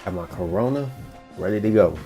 Got my Corona ready to go.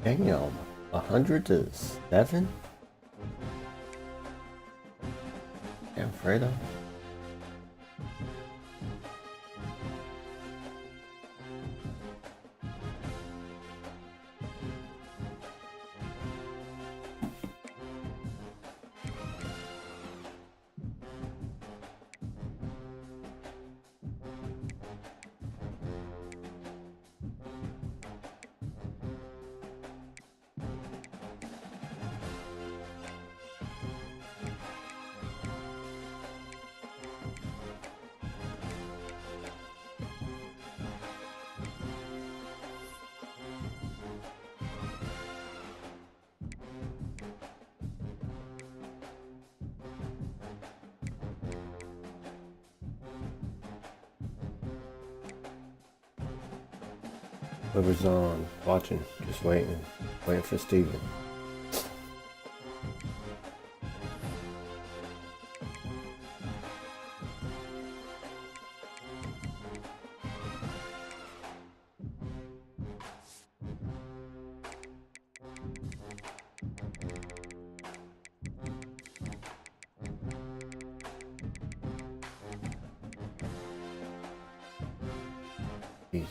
Damn, 100-7? Damn, Fredo. Whoever's on, watching, just waiting for Steven. Jesus.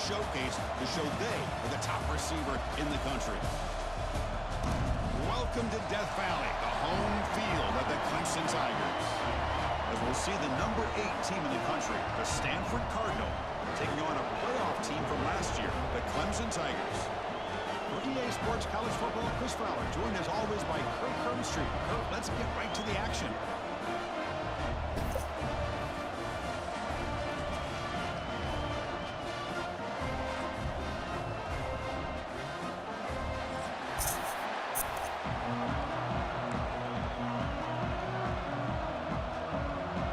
showcase to show they are the top receiver in the country. Welcome to Death Valley, the home field of the Clemson Tigers. As we'll see the number 8 team in the country, the Stanford Cardinal, taking on a playoff team from last year, the Clemson Tigers. For EA Sports College Football, Chris Fowler, joined as always by Kirk Herbstreit. Kirk, let's get right to the action.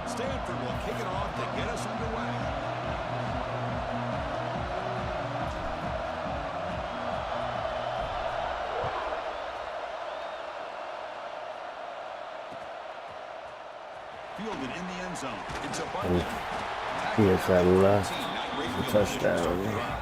Stanford will kick it off to get us underway. Fielded in the end zone. It's a bunt. He hits that left. A touchdown.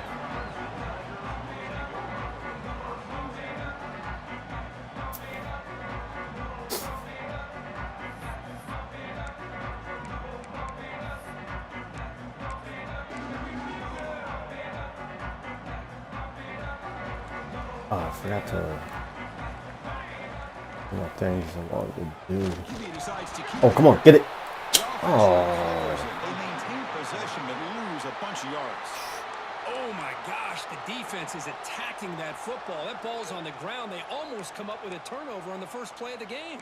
Oh, I forgot to. What things I wanted to do. Oh, come on, get it. Oh. They maintain possession but lose a bunch of yards. Oh my gosh, the defense is attacking that football. That ball's on the ground. They almost come up with a turnover on the first play of the game.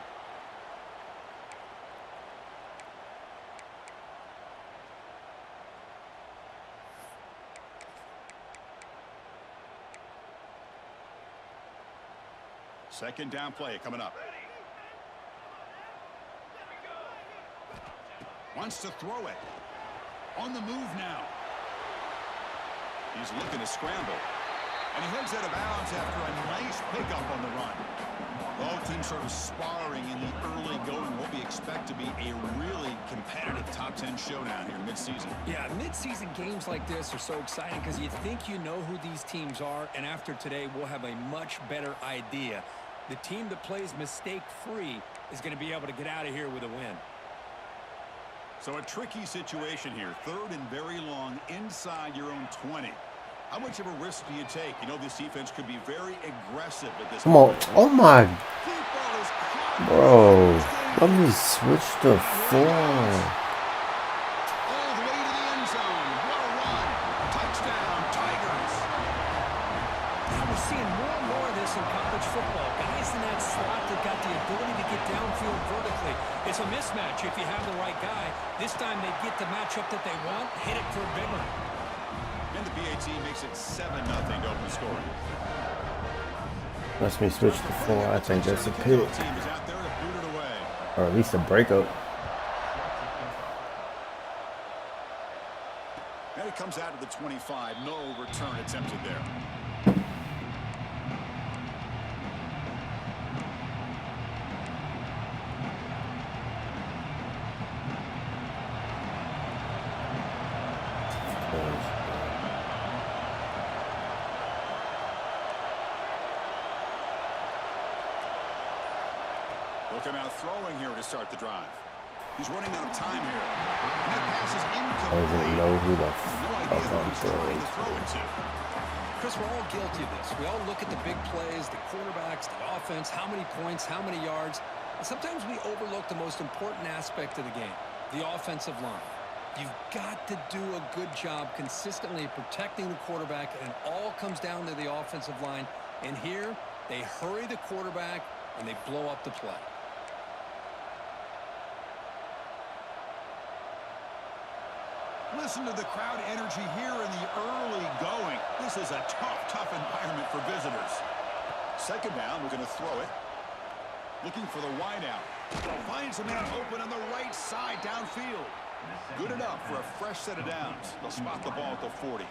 Second down play coming up. Wants to throw it. On the move now. He's looking to scramble. And he heads out of bounds after a nice pickup on the run. Both teams sort of sparring in the early going. What we expect to be a really competitive top 10 showdown here mid-season. Yeah, mid-season games like this are so exciting because you think you know who these teams are, and after today we'll have a much better idea. The team that plays mistake-free is going to be able to get out of here with a win. So a tricky situation here. Third and very long inside your own 20. How much of a risk do you take? You know, this defense could be very aggressive at this Come on. point. Oh my. Bro. Let me switch to 4. All the way to the end zone. What a run. Touchdown, Tigers. Now we're seeing more and more of this in college football. Guys in that slot that got the ability to get downfield vertically. It's a mismatch if you have the right guy. This time they get the matchup that they want, hit it for a big one. And the BAT makes it 7-0 to open scoring. Lets me switch to 4. I think that's a pick. Team is out there to boot it away. Or at least a breakup. And it comes out to the 25. No return attempted there. Looking out throwing here to start the drive. He's running out of time here. And that pass is incomplete. I don't even know who the No idea fuck who I'm he's trying throwing to throw it to. to. Chris, we're all guilty of this. We all look at the big plays, the quarterbacks, the offense, how many points, how many yards. And sometimes we overlook the most important aspect of the game, the offensive line. You've got to do a good job consistently protecting the quarterback, and it all comes down to the offensive line. And here, they hurry the quarterback, and they blow up the play. Listen to the crowd energy here in the early going. This is a tough environment for visitors. Second down, we're going to throw it. Looking for the wideout. Finds a man open on the right side downfield. Good enough for a fresh set of downs. They'll spot the ball at the 40.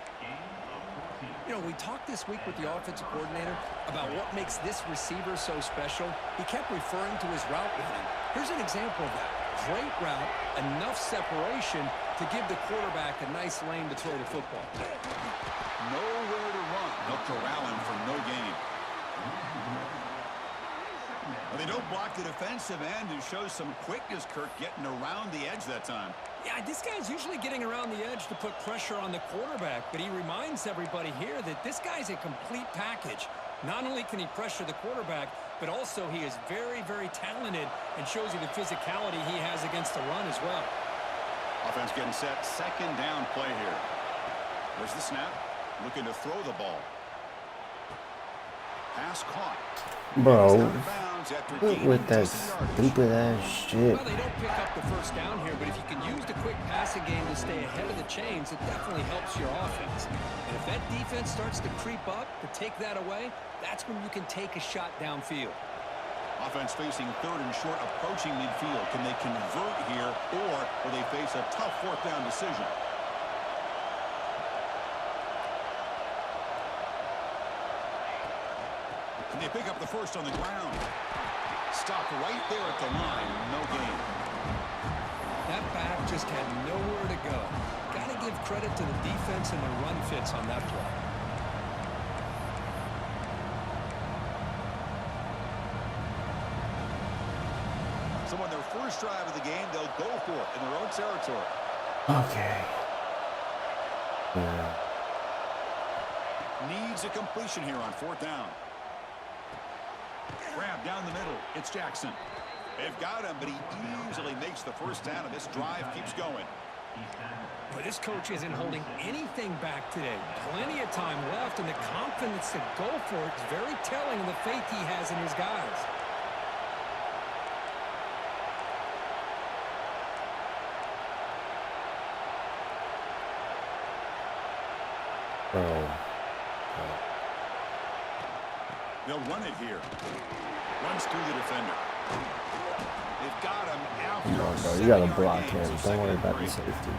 You know, we talked this week with the offensive coordinator about what makes this receiver so special. He kept referring to his route running. Here's an example of that. Great route, enough separation to give the quarterback a nice lane to throw the football. Nowhere to run. They'll corral him for no gain. Well, they They don't block the defensive end and show some quickness, Kirk, getting around the edge that time. Yeah, this guy's usually getting around the edge to put pressure on the quarterback, but he reminds everybody here that this guy's a complete package. Not only can he pressure the quarterback, but also he is very, very talented and shows you the physicality he has against the run as well. Offense getting set. Second down play here. There's the snap. Looking to throw the ball. Pass caught. Bro, quit with that stupid ass shit. Well, they don't pick up the first down here, but if you can use the quick passing game to stay ahead of the chains, it definitely helps your offense. And if that defense starts to creep up to take that away, that's when you can take a shot downfield. Offense facing third and short, approaching midfield. Can they convert here, or will they face a tough fourth down decision? And they pick up the first on the ground. Stop right there at the line. No gain. That back just had nowhere to go. Got to give credit to the defense and the run fits on that play. So on their first drive of the game, they'll go for it in their own territory. Okay. Yeah. Needs a completion here on fourth down. Grab down the middle. It's Jackson. They've got him, but he easily makes the first down, and this drive keeps going. But this coach isn't holding anything back today. Plenty of time left, and the confidence to go for it is very telling of the faith he has in his guys. They'll run it here. Runs through the defender. They've got him after. Come on, bro. You got to block him. Don't worry about the safety.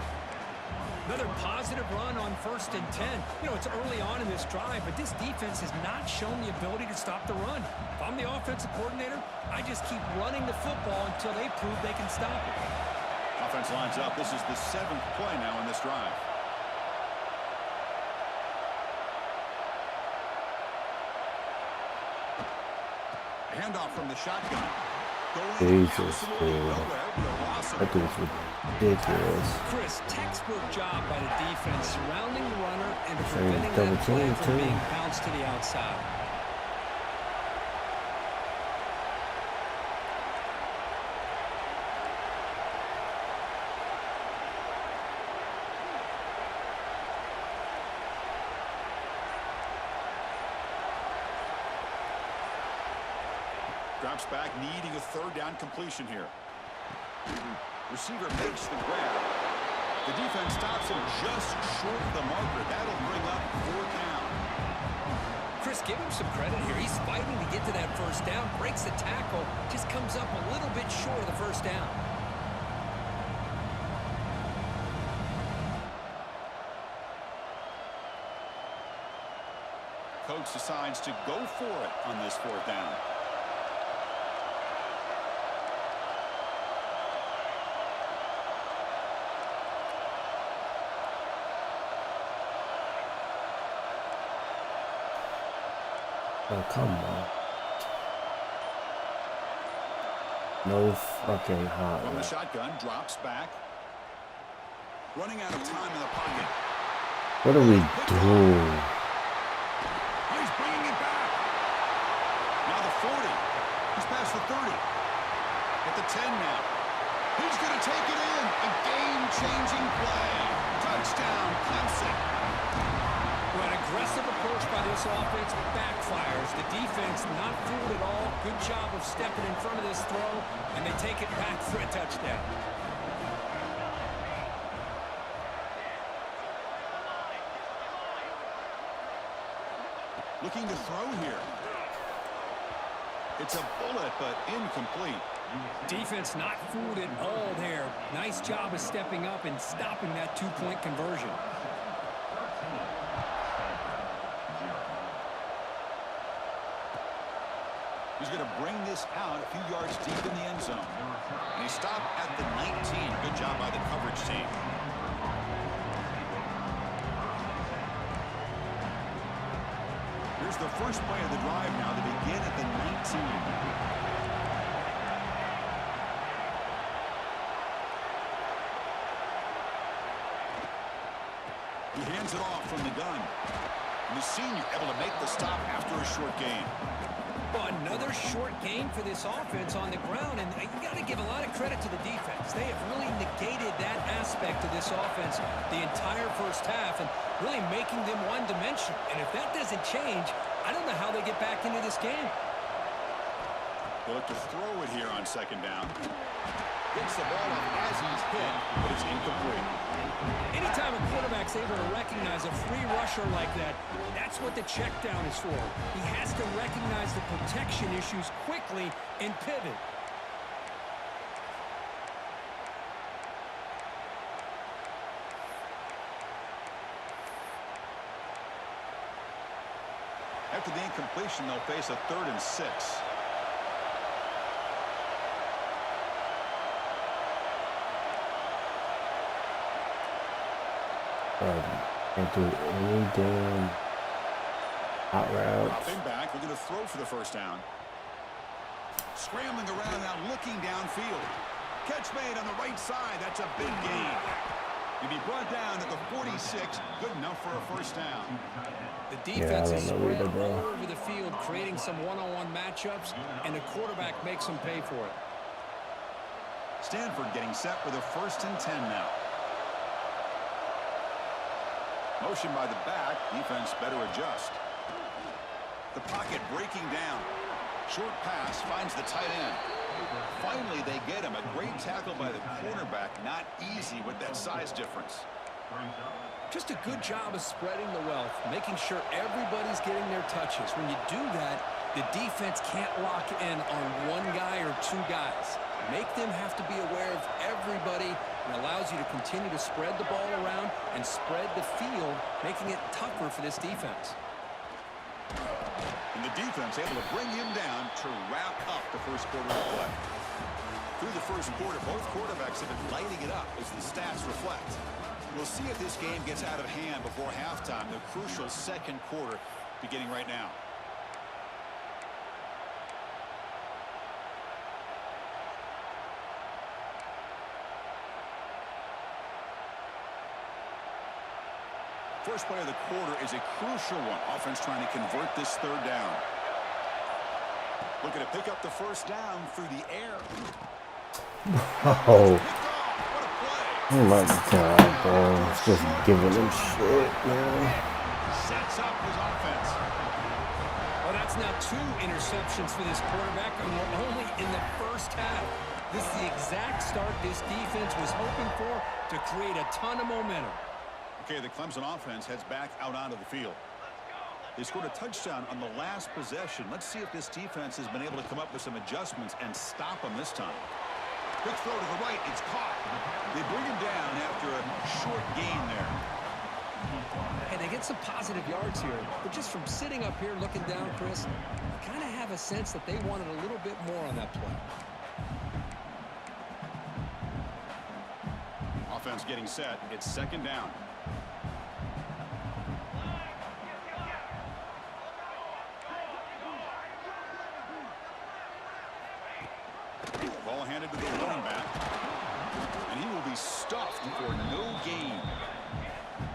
Another positive run on 1st and 10. You know, it's early on in this drive, but this defense has not shown the ability to stop the run. If I'm the offensive coordinator, I just keep running the football until they prove they can stop it. Offense lines up. This is the 7th play now in this drive. Handoff from the shotgun. Jesus, dude. That dude's ridiculous. Chris, textbook job by the defense surrounding the runner and preventing that play from being bounced to the outside. Drops back, needing a third down completion here. Receiver makes the grab. The defense stops him just short of the marker. That'll bring up fourth down. Chris, give him some credit here. He's fighting to get to that first down, breaks the tackle, just comes up a little bit short of the first down. Coach decides to go for it on this fourth down. Oh, come on. No fucking hot. From the shotgun, drops back. Running out of time in the pocket. What are we doing? He's bringing it back. Now the 40. He's past the 30. At the 10 now. He's going to take it in. A game-changing play. Touchdown, Clemson. An aggressive approach by this offense backfires. The defense not fooled at all. Good job of stepping in front of this throw, and they take it back for a touchdown. Looking to throw here. It's a bullet, but incomplete. Defense not fooled at all there. Nice job of stepping up and stopping that two-point conversion. He's going to bring this out a few yards deep in the end zone. And he stopped at the 19. Good job by the coverage team. Here's the first play of the drive now. They begin at the 19. hands it off from the gun. And the senior able to make the stop after a short gain. Well, another short gain for this offense on the ground, and you got to give a lot of credit to the defense. They have really negated that aspect of this offense the entire first half and really making them one-dimensional. And if that doesn't change, I don't know how they get back into this game. They look to throw it here on second down. Gets the ball up as he's hit, but it's incomplete. Anytime a quarterback's able to recognize a free rusher like that, that's what the check down is for. He has to recognize the protection issues quickly and pivot. After the incompletion, they'll face a 3rd and 6. Can't do any damn hot routes. Dropping back, looking to throw for the first down. Scrambling around now, looking downfield. Catch made on the right side. That's a big gain. He'll be brought down at the 46. Good enough for a first down. The defense is spread all over the field, creating some one-on-one matchups, and the quarterback makes them pay for it. Stanford getting set for the 1st and 10 now. Motion by the back. Defense better adjust. The pocket breaking down. Short pass finds the tight end. Finally, they get him. A great tackle by the cornerback. Not easy with that size difference. Just a good job of spreading the wealth, making sure everybody's getting their touches. When you do that, the defense can't lock in on one guy or two guys. Make them have to be aware of everybody, and allows you to continue to spread the ball around and spread the field, making it tougher for this defense. And the defense able to bring him down to wrap up the first quarter of play. Through the first quarter, both quarterbacks have been lighting it up as the stats reflect. We'll see if this game gets out of hand before halftime, the crucial second quarter beginning right now. First play of the quarter is a crucial one. Offense trying to convert this 3rd down. Looking to pick up the first down through the air. Oh. Oh my God, bro. It's just giving them shit, man. Sets up his offense. Well, that's now 2 interceptions for this quarterback, and we're only in the first half. This is the exact start this defense was hoping for to create a ton of momentum. Okay, the Clemson offense heads back out onto the field. They scored a touchdown on the last possession. Let's see if this defense has been able to come up with some adjustments and stop them this time. Quick throw to the right. It's caught. They bring him down after a short gain there. Hey, they get some positive yards here, but just from sitting up here looking down, Chris, I kind of have a sense that they wanted a little bit more on that play. Offense getting set. It's second down. Ball handed to the running back. And he will be stuffed for no gain.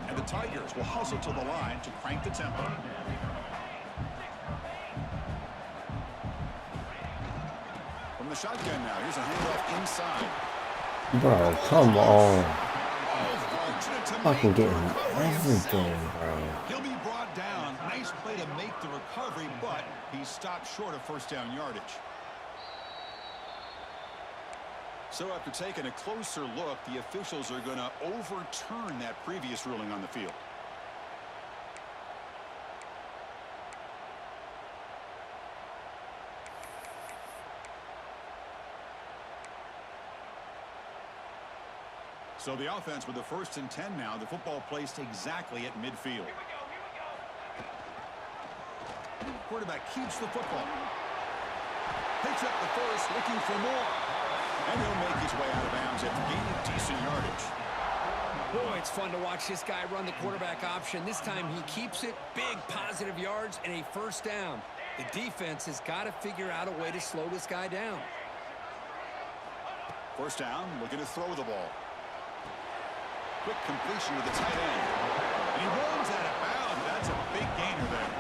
And the Tigers will hustle to the line to crank the tempo. From the shotgun now, here's a handoff inside. Bro, come on. Fucking getting everything, bro. He'll be brought down. Nice play to make the recovery, but he stopped short of first down yardage. So after taking a closer look, the officials are going to overturn that previous ruling on the field. So the offense with the 1st and 10 now. The football placed exactly at midfield. Quarterback keeps the football. Picks up the first, looking for more. And he'll make his way out of bounds after gaining decent yardage. Boy, it's fun to watch this guy run the quarterback option. This time he keeps it. Big positive yards and a first down. The defense has got to figure out a way to slow this guy down. First down, looking to throw the ball. Quick completion to the tight end. And he runs out of bounds. That's a big gainer there.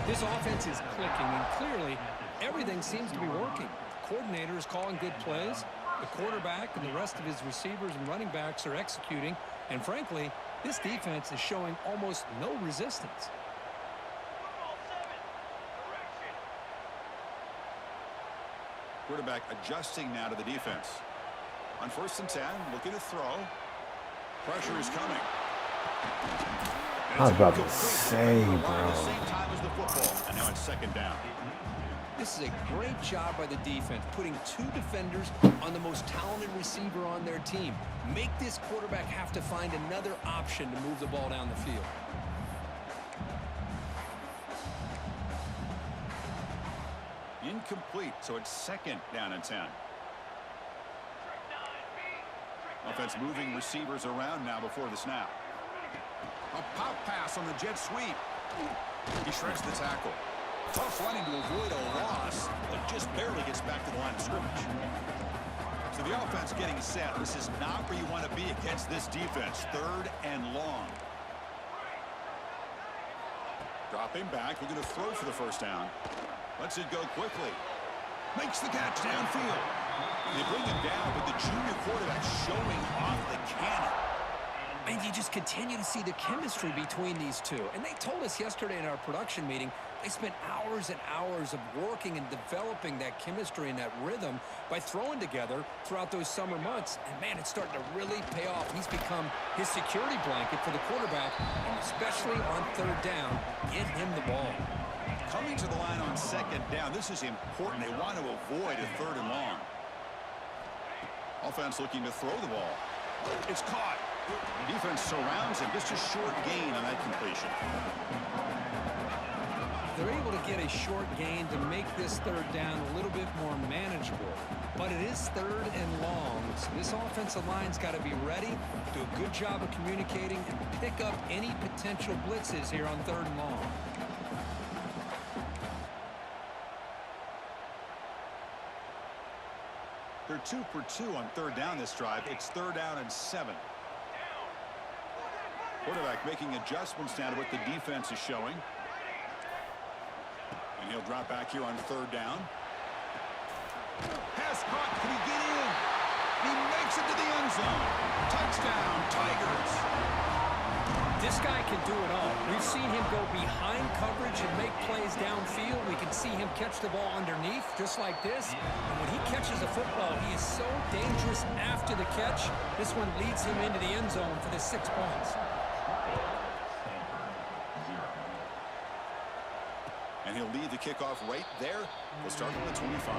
This offense is clicking, and clearly everything seems to be working. The coordinator is calling good plays. The quarterback and the rest of his receivers and running backs are executing. And frankly, this defense is showing almost no resistance. Quarterback adjusting now to the defense. On 1st and 10, looking to throw. Pressure is coming. I was about to say, bro. Same time as the football, and now it's 2nd down. This is a great job by the defense, putting 2 defenders on the most talented receiver on their team. Make this quarterback have to find another option to move the ball down the field. Incomplete, so it's 2nd down and 10. Offense moving receivers around now before the snap. A pop pass on the jet sweep. He shreds the tackle. Tough running to avoid a loss, but just barely gets back to the line of scrimmage. So the offense getting set. This is not where you want to be against this defense. 3rd and long. Dropping back, looking to throw for the 1st down. Lets it go quickly. Makes the catch downfield. They bring him down, but the junior quarterback showing off the cannon. And you just continue to see the chemistry between these two. And they told us yesterday in our production meeting, they spent hours and hours of working and developing that chemistry and that rhythm by throwing together throughout those summer months. And, man, it's starting to really pay off. He's become his security blanket for the quarterback, and especially on 3rd down, get him the ball. Coming to the line on 2nd down, this is important. They want to avoid a 3rd and long. Offense looking to throw the ball. It's caught. Defense surrounds him. Just a short gain on that completion. They're able to get a short gain to make this 3rd down a little bit more manageable. But it is 3rd and long, so this offensive line's got to be ready, do a good job of communicating, and pick up any potential blitzes here on 3rd and long. They're 2 for 2 on 3rd down this drive. It's 3rd down and 7. Quarterback making adjustments now to what the defense is showing. And he'll drop back here on 3rd down. Pass caught. Can he get in? He makes it to the end zone. Touchdown, Tigers. This guy can do it all. We've seen him go behind coverage and make plays downfield. We can see him catch the ball underneath, just like this. And when he catches a football, he is so dangerous after the catch. This one leads him into the end zone for the 6 points. And he'll lead the kickoff right there. We'll start on the 25.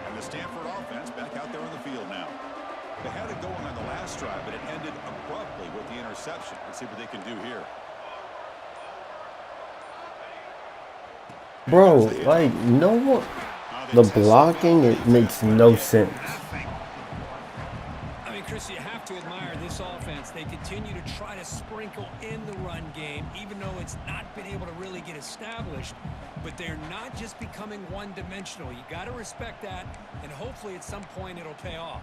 And the Stanford offense back out there on the field now. They had it going on the last drive, but it ended abruptly with the interception. Let's see what they can do here. Bro, like, no, the blocking, it makes no sense. I mean, Chris, you have to admire this offense. They continue to try to sprinkle in the run game, even though it's not been able to really get established. But they're not just becoming one-dimensional. You got to respect that, and hopefully at some point it'll pay off.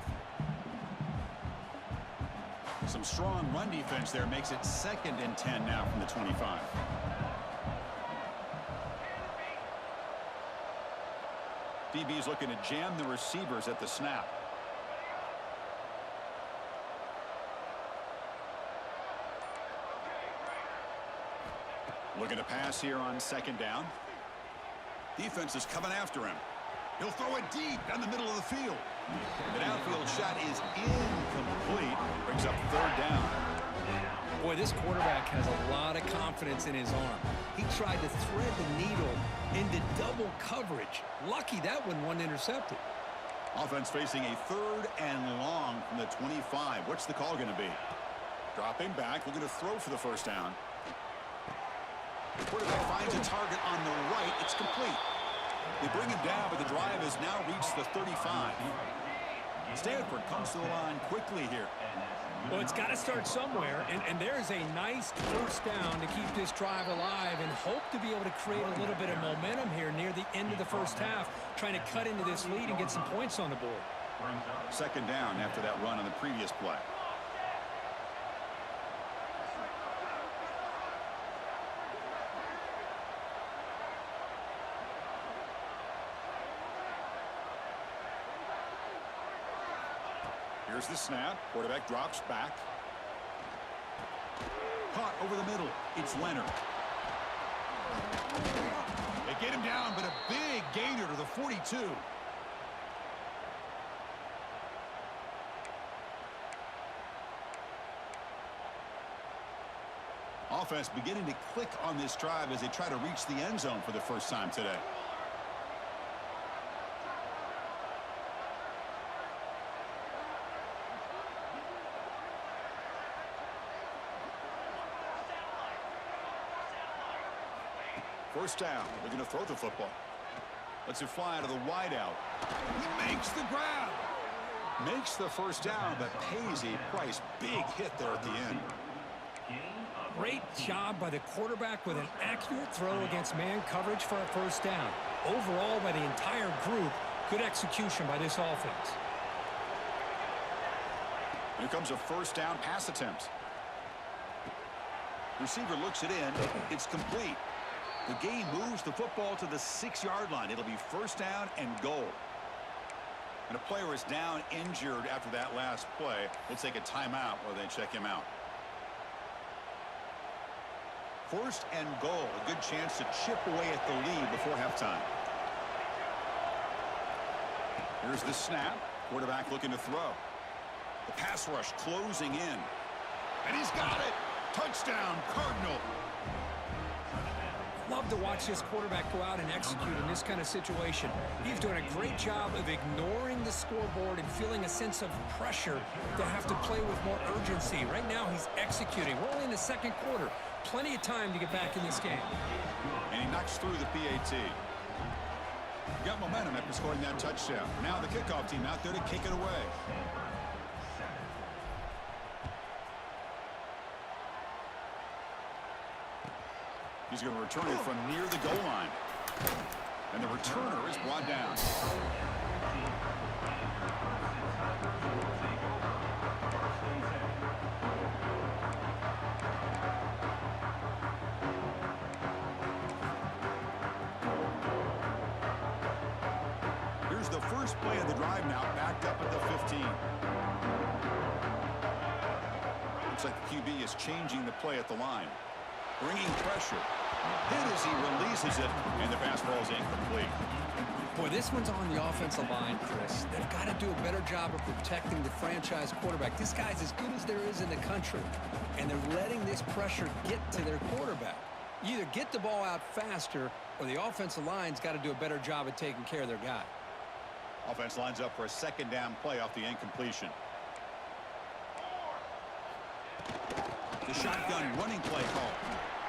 Some strong run defense there makes it 2nd and 10 now from the 25. DB's looking to jam the receivers at the snap. Looking to pass here on 2nd down. Defense is coming after him. He'll throw it deep down the middle of the field. The downfield shot is incomplete. Brings up 3rd down. Boy, this quarterback has a lot of confidence in his arm. He tried to thread the needle into double coverage. Lucky that one wasn't intercepted. Offense facing a 3rd and long from the 25. What's the call going to be? Dropping back. We're going to throw for the 1st down. The quarterback finds a target on the right. It's complete. They bring him down, but the drive has now reached the 35. Stanford comes to the line quickly here. Well, it's got to start somewhere, and there's a nice first down to keep this drive alive and hope to be able to create a little bit of momentum here near the end of the first half, trying to cut into this lead and get some points on the board. Second down after that run on the previous play. Here's the snap. Quarterback drops back. Caught over the middle. It's Leonard. They get him down, but a big gainer to the 42. Offense beginning to click on this drive as they try to reach the end zone for the first time today. First down. They're going to throw the football. Lets it fly to the wideout. He makes the grab. Makes the first down, but pays a price. Big hit there at the end. Great job by the quarterback with an accurate throw against man coverage for a first down. Overall, by the entire group, good execution by this offense. Here comes a first down pass attempt. Receiver looks it in. It's complete. The game moves the football to the 6-yard line. It'll be first down and goal. And a player is down injured after that last play. We'll take a timeout while they check him out. First and goal. A good chance to chip away at the lead before halftime. Here's the snap. Quarterback looking to throw. The pass rush closing in. And he's got it. Touchdown, Cardinal. Love to watch this quarterback go out and execute in this kind of situation. He's doing a great job of ignoring the scoreboard and feeling a sense of pressure to have to play with more urgency. Right now, he's executing. We're only in the second quarter. Plenty of time to get back in this game. And he knocks through the PAT. Got momentum after scoring that touchdown. Now the kickoff team out there to kick it away. He's going to return it from near the goal line. And the returner is brought down. Here's the first play of the drive now, backed up at the 15. Looks like the QB is changing the play at the line. Bringing pressure. Hit as he releases it, and the pass ball is incomplete. Boy, this one's on the offensive line, Chris. They've got to do a better job of protecting the franchise quarterback. This guy's as good as there is in the country, and they're letting this pressure get to their quarterback. You either get the ball out faster, or the offensive line's got to do a better job of taking care of their guy. Offense lines up for a second down play off the incompletion. The shotgun running play call.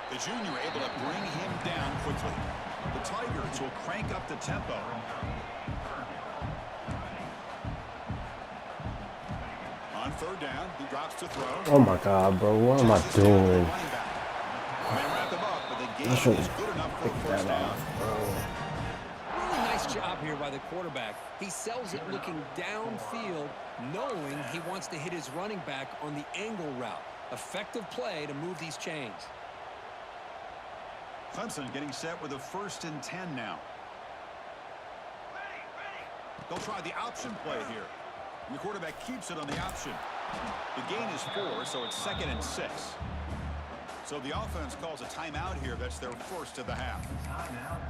The junior able to bring him down quickly. The Tigers will crank up the tempo. On third down, he drops to throw. Oh my God, bro, what am I doing? They wrap him up, but the game is good enough for a first down. Really nice job here by the quarterback. He sells it looking downfield, knowing he wants to hit his running back on the angle route. Effective play to move these chains. Clemson getting set with a 1st and 10 now. They'll try the option play here. And the quarterback keeps it on the option. The gain is 4, so it's 2nd and 6. So the offense calls a timeout here. That's their first of the half.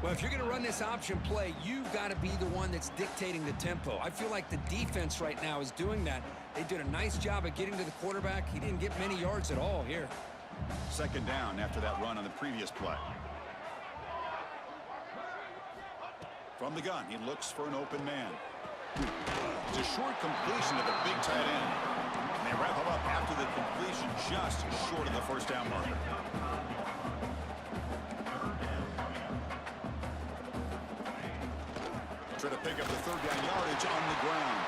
Well, if you're going to run this option play, you've got to be the one that's dictating the tempo. I feel like the defense right now is doing that. They did a nice job of getting to the quarterback. He didn't get many yards at all here. Second down after that run on the previous play. From the gun, he looks for an open man. It's a short completion to the big tight end. And they wrap him up after the completion, just short of the first down marker. Try to pick up the third down yardage on the ground.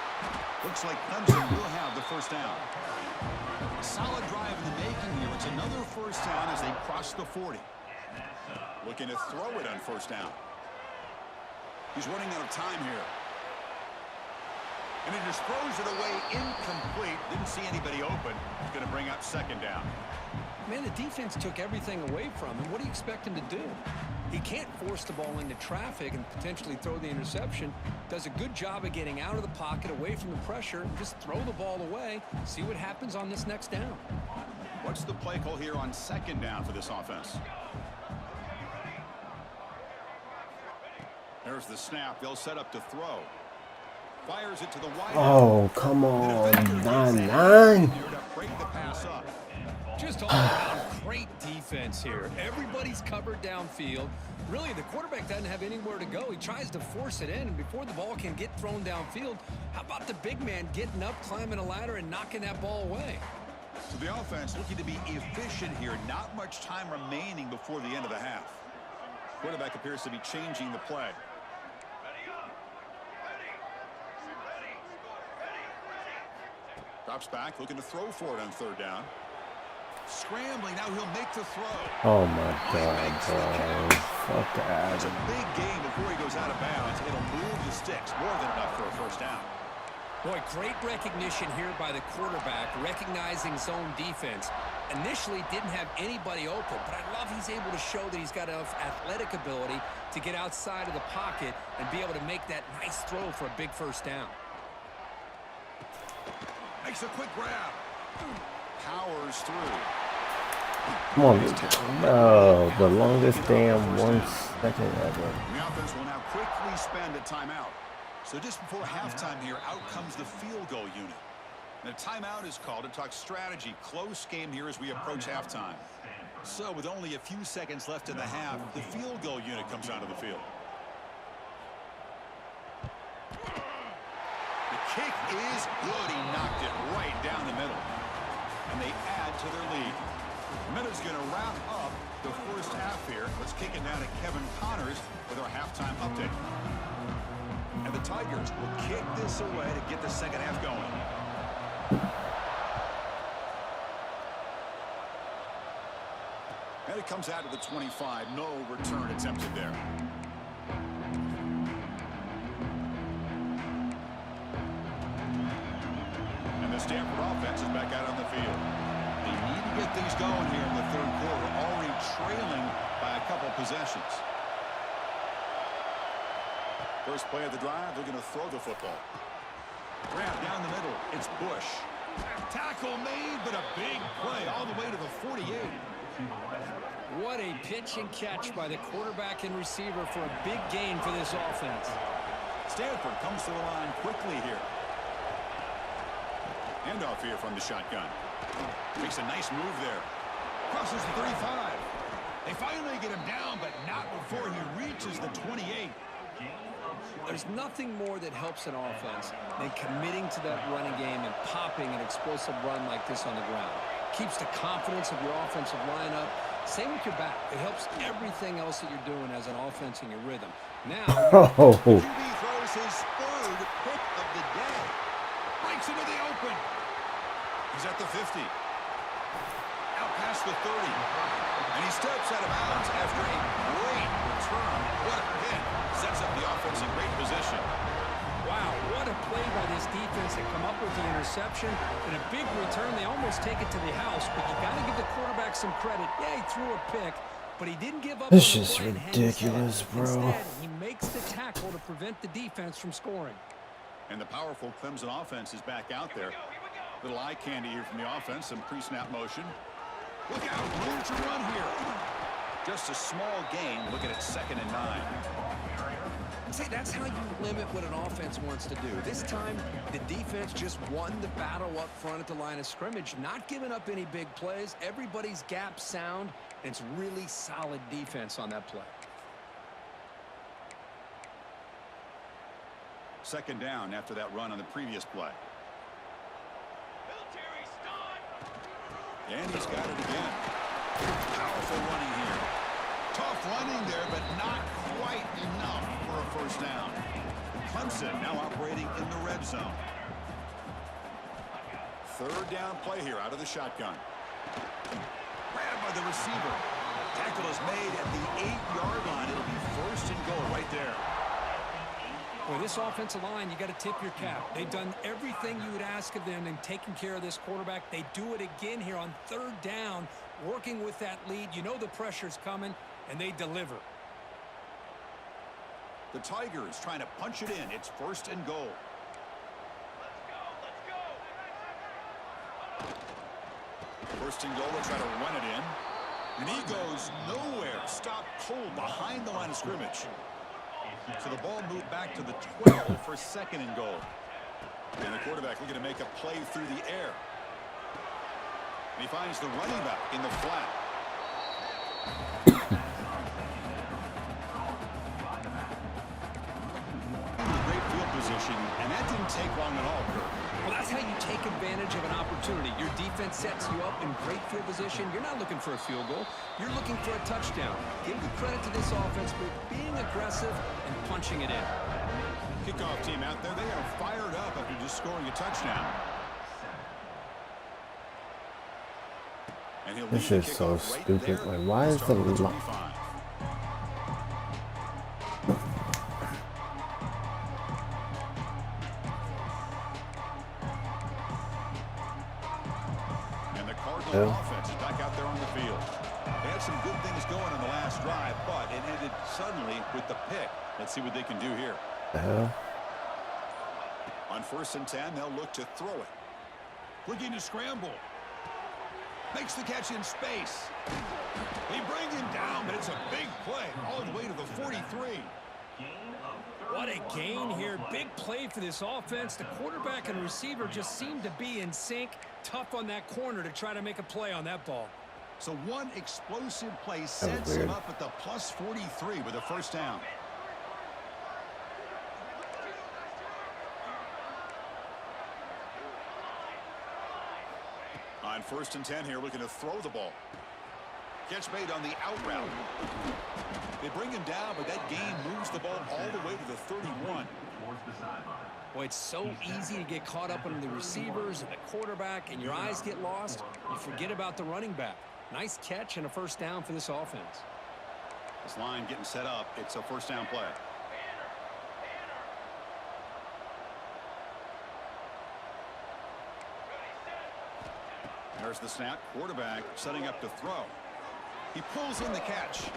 Looks like Clemson will have the first down. A solid drive in the making here. It's another first down as they cross the 40. Looking to throw it on first down. He's running out of time here. And he just throws it away incomplete. Didn't see anybody open. He's going to bring up second down. Man, the defense took everything away from him. What do you expect him to do? He can't force the ball into traffic and potentially throw the interception. Does a good job of getting out of the pocket, away from the pressure, just throw the ball away, see what happens on this next down. What's the play call here on second down for this offense? There's the snap. They'll set up to throw. Fires it to the wide. Oh, come on. 9-9. Break the pass up. Just all around great defense here. Everybody's covered downfield. Really, the quarterback doesn't have anywhere to go. He tries to force it in, and before the ball can get thrown downfield, how about the big man getting up, climbing a ladder, and knocking that ball away? So the offense looking to be efficient here. Not much time remaining before the end of the half. Quarterback appears to be changing the play. Drops back, looking to throw for it on third down. Scrambling, now he'll make the throw. Oh my God, bro. Fuck that. It's a big game before he goes out of bounds. It'll move the sticks, more than enough for a first down. Boy, great recognition here by the quarterback, recognizing zone defense. Initially didn't have anybody open, but I love he's able to show that he's got enough athletic ability to get outside of the pocket and be able to make that nice throw for a big first down. Makes a quick grab. Powers through. Come on. Oh, the longest damn 1 second ever. The offense will now quickly spend a timeout. So just before halftime here, out comes the field goal unit. And a timeout is called to talk strategy. Close game here as we approach halftime. So with only a few seconds left in the half, the field goal unit comes onto the field. The kick is good. He knocked it right down the middle. And they add to their lead. The minute's going to wrap up the first half here. Let's kick it now to Kevin Connors with our halftime update. And the Tigers will kick this away to get the second half going. And it comes out to the 25. No return attempted there. And the Stanford offense is back out on the field. They need to get things going here in the third quarter, already trailing by a couple possessions. First play of the drive, they're going to throw the football. Grab down the middle. It's Bush. Tackle made, but a big play all the way to the 48. What a pitch and catch by the quarterback and receiver for a big gain for this offense. Stanford comes to the line quickly here. Handoff here from the shotgun. Makes a nice move there. Crosses the 35. They finally get him down, but not before he reaches the 28. There's nothing more that helps an offense than committing to that running game and popping an explosive run like this on the ground. Keeps the confidence of your offensive lineup. Same with your back. It helps everything else that you're doing as an offense in your rhythm. Now, QB throws his third pick of the day. Breaks into the open. He's at the 50. Out past the 30. And he steps out of bounds after a great return. What a hit. Sets up the offense in great position. Wow, what a play by this defense to come up with the interception. And a big return. They almost take it to the house, but you got to give the quarterback some credit. Yeah, he threw a pick, but he didn't give up. This is ridiculous, bro. Instead, he makes the tackle to prevent the defense from scoring. And the powerful Clemson offense is back out there. Little eye candy here from the offense. Some pre-snap motion. Look out, room to run here. Just a small gain. Looking at 2nd and 9. See, that's how you limit what an offense wants to do. This time, the defense just won the battle up front at the line of scrimmage, not giving up any big plays. Everybody's gap sound, and it's really solid defense on that play. 2nd down after that run on the previous play. And he's got it again. Powerful running here. Tough running there, but not quite enough for a first down. Clemson now operating in the red zone. Third down play here out of the shotgun. Grabbed by the receiver. Tackle is made at the 8-yard line. It'll be first and goal right there. Boy, this offensive line, you got to tip your cap. They've done everything you would ask of them in taking care of this quarterback. They do it again here on third down, working with that lead. You know the pressure's coming, and they deliver. The Tigers trying to punch it in. It's first and goal. First and goal, they'll try to run it in. And he goes nowhere. Stop cold behind the line of scrimmage. So the ball moved back to the 12 for second and goal. And the quarterback looking to make a play through the air. And he finds the running back in the flat. Great field position, and that didn't take long at all, Kirk. Well, that's how you take advantage of an opportunity. Your defense sets you up in great field position. You're not looking for a field goal. You're looking for a touchdown. Give the credit to this offense for being aggressive and punching it in. Kickoff team out there, they are fired up after just scoring a touchdown. And he'll lead This is so right stupid. there. Like, why is the Start with line? 25. Offense is back out there on the field. They had some good things going on the last drive, but it ended suddenly with the pick. Let's see what they can do here. On first and 10, they'll look to throw it. Looking to scramble. Makes the catch in space. They bring him down, but it's a big play all the way to the 43. What a gain here. Big play for this offense. The quarterback and receiver just seem to be in sync. Tough on that corner to try to make a play on that ball. So one explosive play sets him up at the plus 43 with a first down. On first and 10 here, looking to throw the ball. Catch made on the out route. They bring him down, but that gain moves the ball all the way to the 31. Boy, it's so easy to get caught up on the receivers and the quarterback, and your eyes get lost. You forget about the running back. Nice catch and a first down for this offense. This line getting set up. It's a first down play. There's the snap. Quarterback setting up to throw. He pulls in the catch.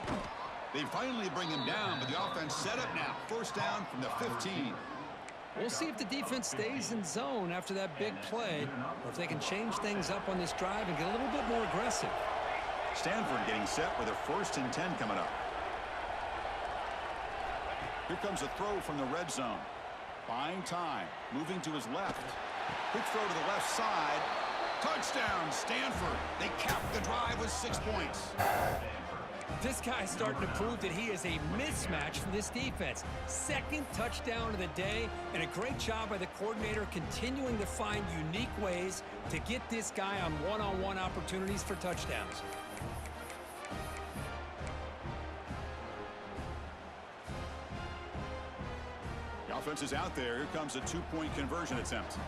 They finally bring him down, but the offense set up now. First down from the 15. We'll see if the defense stays in zone after that big play, or if they can change things up on this drive and get a little bit more aggressive. Stanford getting set with a first and 10 coming up. Here comes a throw from the red zone. Buying time. Moving to his left. Quick throw to the left side. Touchdown, Stanford. They cap the drive with 6 points. This guy's starting to prove that he is a mismatch for this defense. Second touchdown of the day, and a great job by the coordinator continuing to find unique ways to get this guy on one-on-one opportunities for touchdowns. The offense is out there. Here comes a 2-point conversion attempt.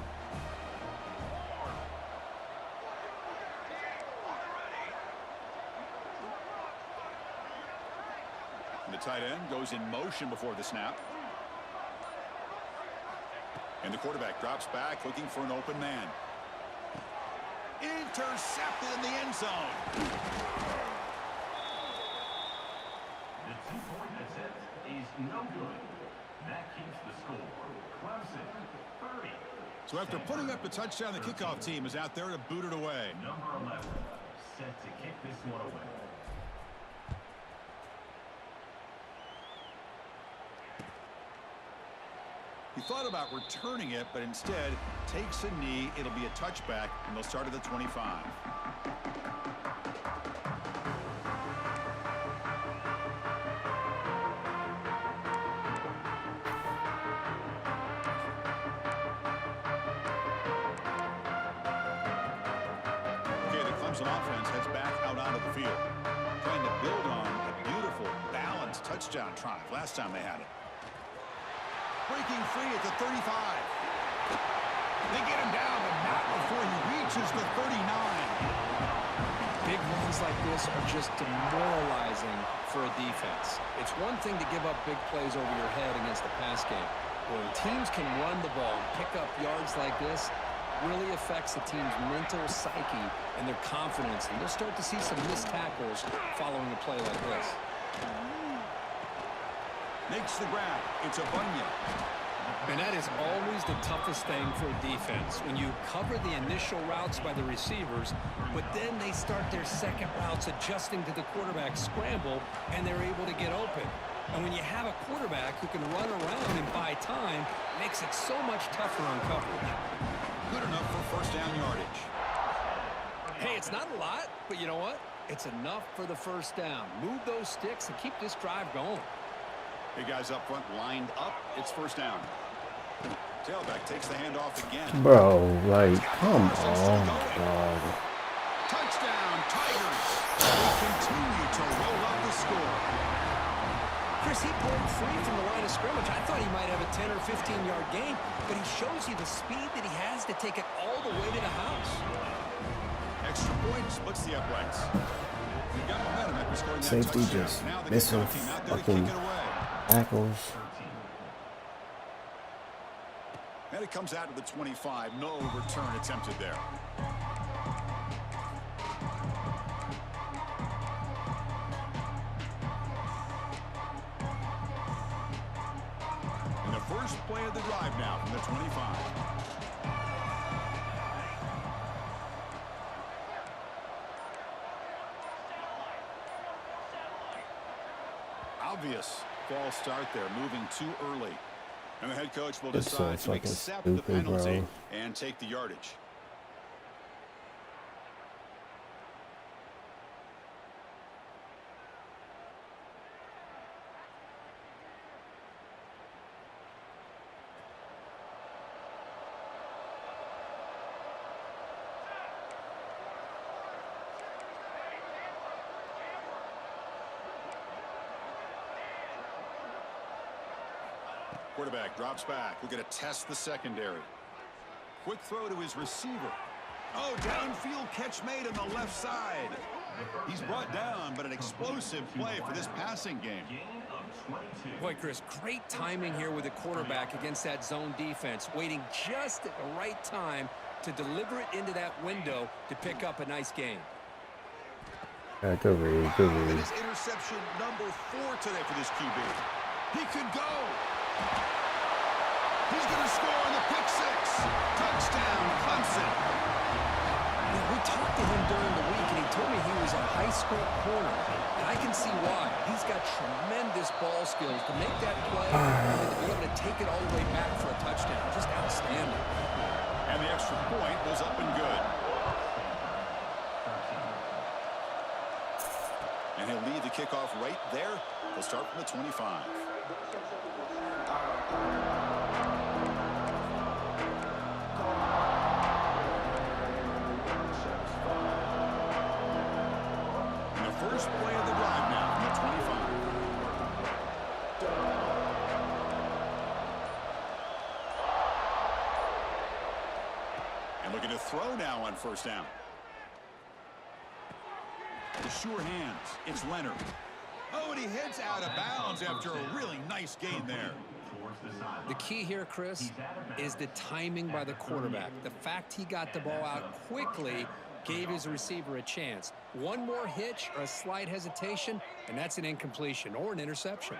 The tight end goes in motion before the snap. And the quarterback drops back looking for an open man. Intercepted in the end zone. The 2-point attempt is no good. That keeps the score. Clemson 30. So after putting up a touchdown, the kickoff team is out there to boot it away. Number 11 set to kick this one away. He thought about returning it, but instead takes a knee. It'll be a touchback, and they'll start at the 25. Okay, the Clemson offense heads back out onto the field, trying to build on a beautiful, balanced touchdown drive last time they had it. Breaking free at the 35. They get him down, but not before he reaches reaches the 39. Big runs like this are just demoralizing for a defense. It's one thing to give up big plays over your head against the pass game. When teams can run the ball and pick up yards like this, really affects the team's mental psyche and their confidence. And you'll start to see some missed tackles following a play like this. Makes the grab. It's a Bunyan. And that is always the toughest thing for a defense. When you cover the initial routes by the receivers, but then they start their second routes adjusting to the quarterback scramble, and they're able to get open. And when you have a quarterback who can run around and buy time, it makes it so much tougher on coverage. Good enough for first down yardage. Hey, it's not a lot, but you know what? It's enough for the first down. Move those sticks and keep this drive going. Hey, guys up front lined up. It's first down. Tailback takes the handoff again. Bro, like, come on, dog. Touchdown, Tigers. They continue to roll up the score. Chris, he broke free from the line of scrimmage. I thought he might have a 10 or 15-yard gain, but he shows you the speed that he has to take it all the way to the house. Extra point splits the uprights. You've got momentum after scoring that Safety touchdown. just Now the missing kickoff team out there to fucking kick it away. tackles. And it comes out to the 25. No return attempted there. And the first play of the drive now from the 25. Obvious false start there, moving too early. And the head coach will It's so decide to fucking accept the stupid, penalty bro. and take the yardage. Quarterback drops back. We're going to test the secondary. Quick throw to his receiver. Oh, downfield catch made on the left side. He's brought down, but an explosive play for this passing game. Boy, Chris, great timing here with the quarterback against that zone defense, waiting just at the right time to deliver it into that window to pick up a nice gain. Good read, good That read. is interception number 4 today for this QB. He could go. He's going to score on the pick six. Touchdown, Clemson. Yeah, we talked to him during the week, and he told me he was a high school corner. And I can see why. He's got tremendous ball skills to make that play and to be able to take it all the way back for a touchdown. Just outstanding. And the extra point was up and good. And he'll lead the kickoff right there. He'll start from the 25. And the first play of the drive now from the 25. And looking to throw now on first down. The sure hands. It's Leonard. Oh, and he heads out of bounds after a really nice gain there. The key here, Chris, is the timing by the quarterback. The fact he got the ball out quickly gave his receiver a chance. One more hitch or a slight hesitation, and that's an incompletion or an interception.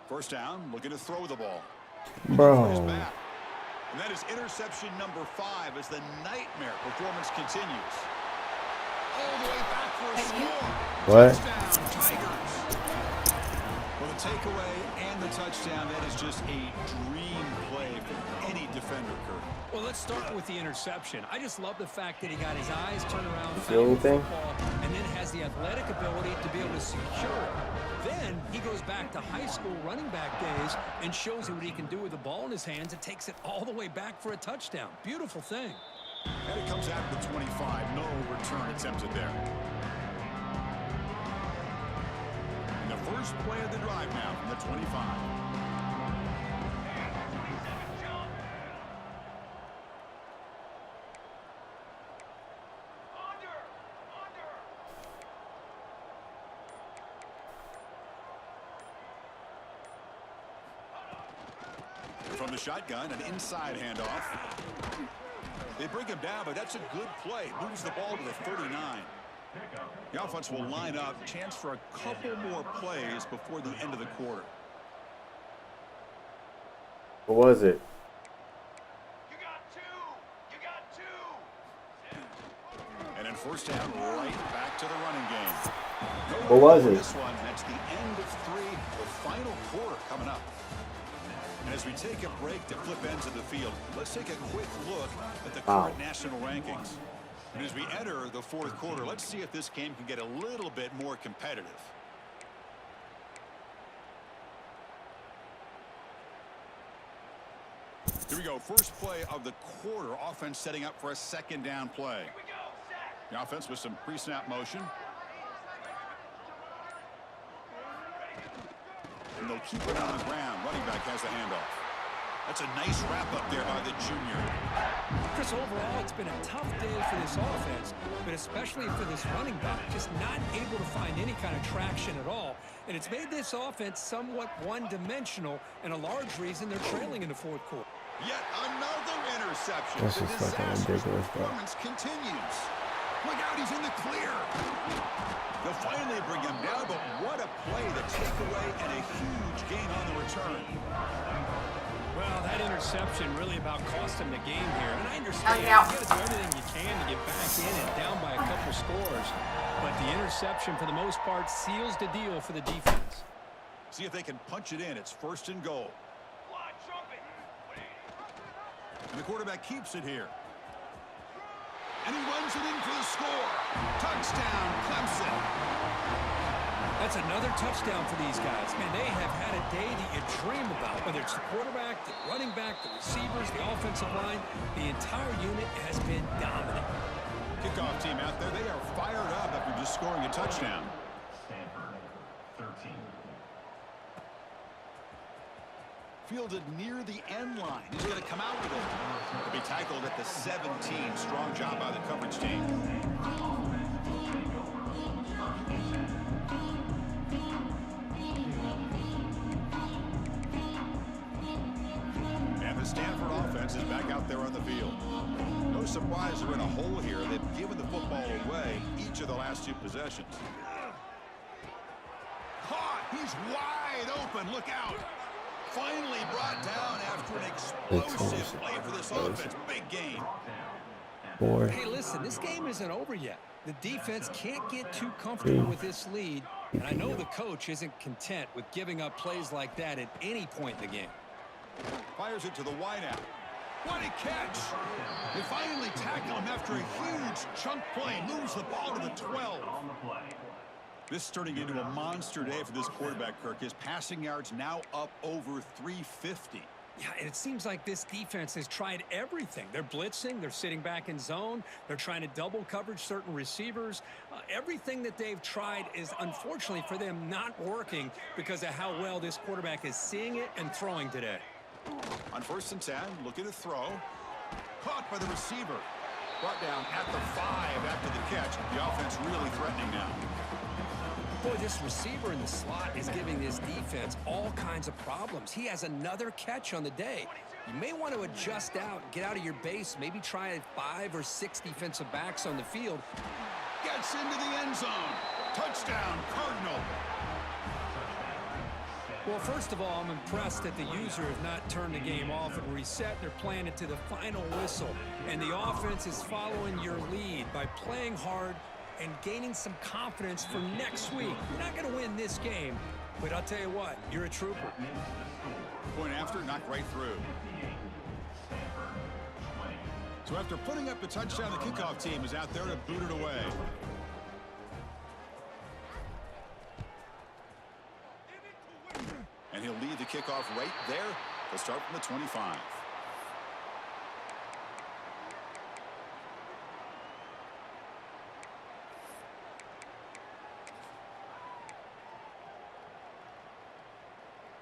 First down, looking to throw the ball. Bro. And that is interception number 5 as the nightmare performance continues. All the way back for a score. What? Touchdown, Tigers. Well, the takeaway and the touchdown, that is just a dream play for any defender, Kurt. Well, let's start with the interception. I just love the fact that he got his eyes turned around, See anything? football, and then has the athletic ability to be able to secure it. Then he goes back to high school running back days and shows you what he can do with the ball in his hands and takes it all the way back for a touchdown. Beautiful thing. And it comes out to the 25. No return attempted there. And the first play of the drive now from the 25. From the shotgun, an inside handoff. They bring him down, but that's a good play. Moves the ball to the 39. The offense will line up. Chance for a couple more plays before the end of the quarter. What was it? You got two. And then first down, right back to the running game. What was it? This one, that's the end of 3, the final quarter coming up. And as we take a break to flip ends of the field, let's take a quick look at the current national rankings. And as we enter the 4th quarter, let's see if this game can get a little bit more competitive. Here we go. First play of the quarter. Offense setting up for a second down play. The offense with some pre-snap motion. And they'll keep it on the ground. Running back has the handoff. That's a nice wrap up there by the junior. Chris, overall, it's been a tough day for this offense, but especially for this running back, just not able to find any kind of traction at all. And it's made this offense somewhat one-dimensional, and a large reason they're trailing in the 4th quarter. Yet another interception. This is fucking ridiculous, bro. Performance continues. Look out, he's in the clear. They'll finally bring him down, but what a play, the takeaway, and a huge gain on the return. Well, that interception really about cost him the game here. And I understand you got to do everything you can to get back in and down by a couple scores. But the interception, for the most part, seals the deal for the defense. See if they can punch it in. It's 1st and goal. And the quarterback keeps it here. And he runs it in for the score. Touchdown, Clemson. That's another touchdown for these guys. Man, they have had a day that you dream about. Whether it's the quarterback, the running back, the receivers, the offensive line, the entire unit has been dominant. Kickoff team out there. They are fired up after just scoring a touchdown. Stanford, 13. Fielded near the end line. He's going to come out with it. He'll be tackled at the 17. Strong job by the coverage team. And the Stanford offense is back out there on the field. No surprise they're in a hole here. They've given the football away each of the last 2 possessions. Caught. He's wide open. Look out. Finally brought down after an explosive play for this offense. Big game. Hey, listen, this game isn't over yet. The defense can't get too comfortable with this lead, and I know the coach isn't content with giving up plays like that at any point in the game. Fires it to the wideout. What a catch. They finally tackle him after a huge chunk play. Moves the ball to the 12. This is turning into a monster day for this quarterback, Kirk. His passing yards now up over 350. Yeah, and it seems like this defense has tried everything. They're blitzing. They're sitting back in zone. They're trying to double coverage certain receivers. Everything that they've tried is, unfortunately for them, not working because of how well this quarterback is seeing it and throwing today. On 1st and 10, looking to throw. Caught by the receiver. Brought down at the 5 after the catch. The offense really threatening now. Boy, this receiver in the slot is giving this defense all kinds of problems. He has another catch on the day. You may want to adjust out, get out of your base, maybe try 5 or 6 defensive backs on the field. Gets into the end zone. Touchdown, Cardinal. Well, first of all, I'm impressed that the user has not turned the game off and reset. They're playing it to the final whistle. And the offense is following your lead by playing hard and gaining some confidence for next week. You're not going to win this game, but I'll tell you what, you're a trooper. Point after, knocked right through. So after putting up the touchdown, the kickoff team is out there to boot it away. And he'll lead the kickoff right there. They'll start from the 25.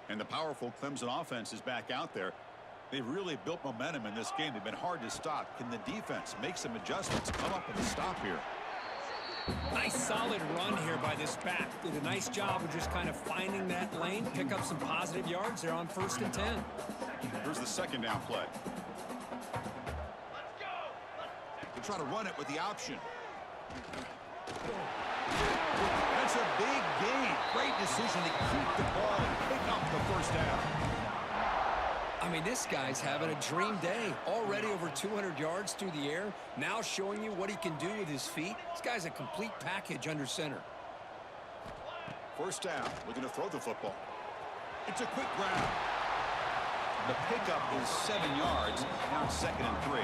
And the powerful Clemson offense is back out there. They've really built momentum in this game. They've been hard to stop. Can the defense make some adjustments, come up with a stop here? Nice solid run here by this back. Did a nice job of just kind of finding that lane, pick up some positive yards there on 1st and 10. Here's the second down play. They'll try to run it with the option. That's a big gain. Great decision to keep the ball and pick up the first down. I mean, this guy's having a dream day. Already over 200 yards through the air. Now showing you what he can do with his feet. This guy's a complete package under center. First down. Looking to throw the football. It's a quick grab. The pickup is 7 yards. Now it's 2nd and 3.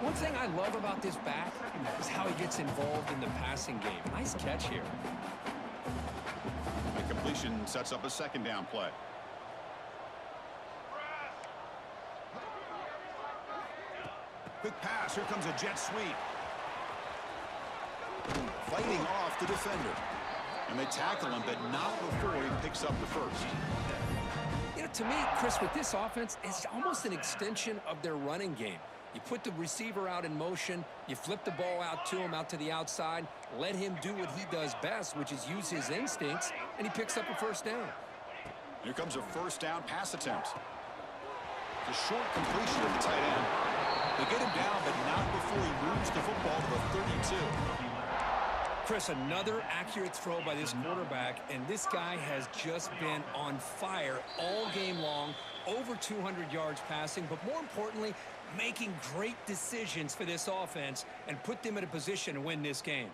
One thing I love about this back is how he gets involved in the passing game. Nice catch here. The completion sets up a 2nd down play. Quick pass. Here comes a jet sweep. Fighting off the defender. And they tackle him, but not before he picks up the first. You know, to me, Chris, with this offense, it's almost an extension of their running game. You put the receiver out in motion, you flip the ball out to him, out to the outside, let him do what he does best, which is use his instincts, and he picks up a first down. Here comes a first down pass attempt. The short completion of the tight end. They get him down, but not before he moves the football to the 32. Chris, another accurate throw by this quarterback, and this guy has just been on fire all game long, over 200 yards passing, but more importantly, making great decisions for this offense and put them in a position to win this game.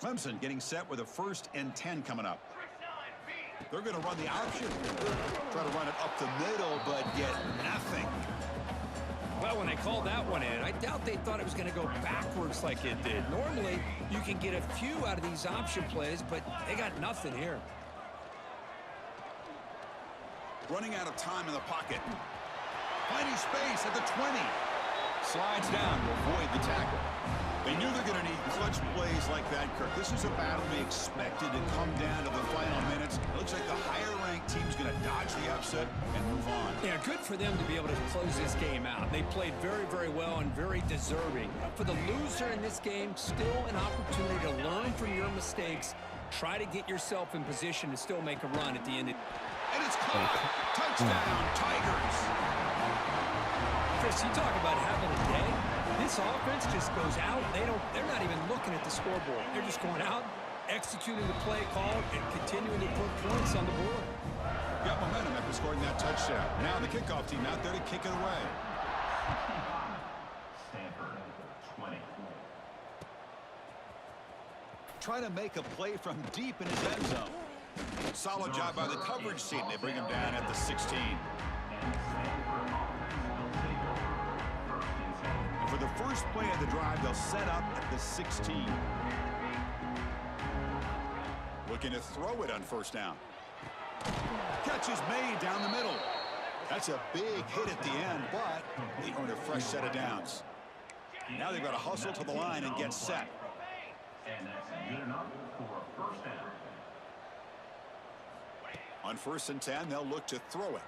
Clemson getting set with a 1st and 10 coming up. They're going to run the option. Try to run it up the middle, but get nothing. Well, when they called that one in, I doubt they thought it was going to go backwards like it did. Normally, you can get a few out of these option plays, but they got nothing here. Running out of time in the pocket. Finding space at the 20. Slides down to avoid the tackle. They knew they're going to need clutch plays like that, Kirk. This is a battle we expected to come down to the final minutes. It looks like the higher-ranked team's going to dodge the upset and move on. Yeah, good for them to be able to close this game out. They played very, very well and very deserving. For the loser in this game, still an opportunity to learn from your mistakes. Try to get yourself in position to still make a run at the end. And it's caught. Touchdown, Tigers. Chris, you talk about having a day. This offense just goes out. They're not even looking at the scoreboard. They're just going out, executing the play call, and continuing to put points on the board. Got momentum after scoring that touchdown. Now the kickoff team out there to kick it away. Stanford, 20. Trying to make a play from deep in his end zone. Solid job by the coverage team. They bring him down at the 16. And for the first play of the drive, they'll set up at the 16. Looking to throw it on 1st down. Catch is made down the middle. That's a big hit at the end, but they earn a fresh set of downs. Now they've got to hustle to the line and get set. And that's good enough for a first down. On 1st and 10, they'll look to throw it.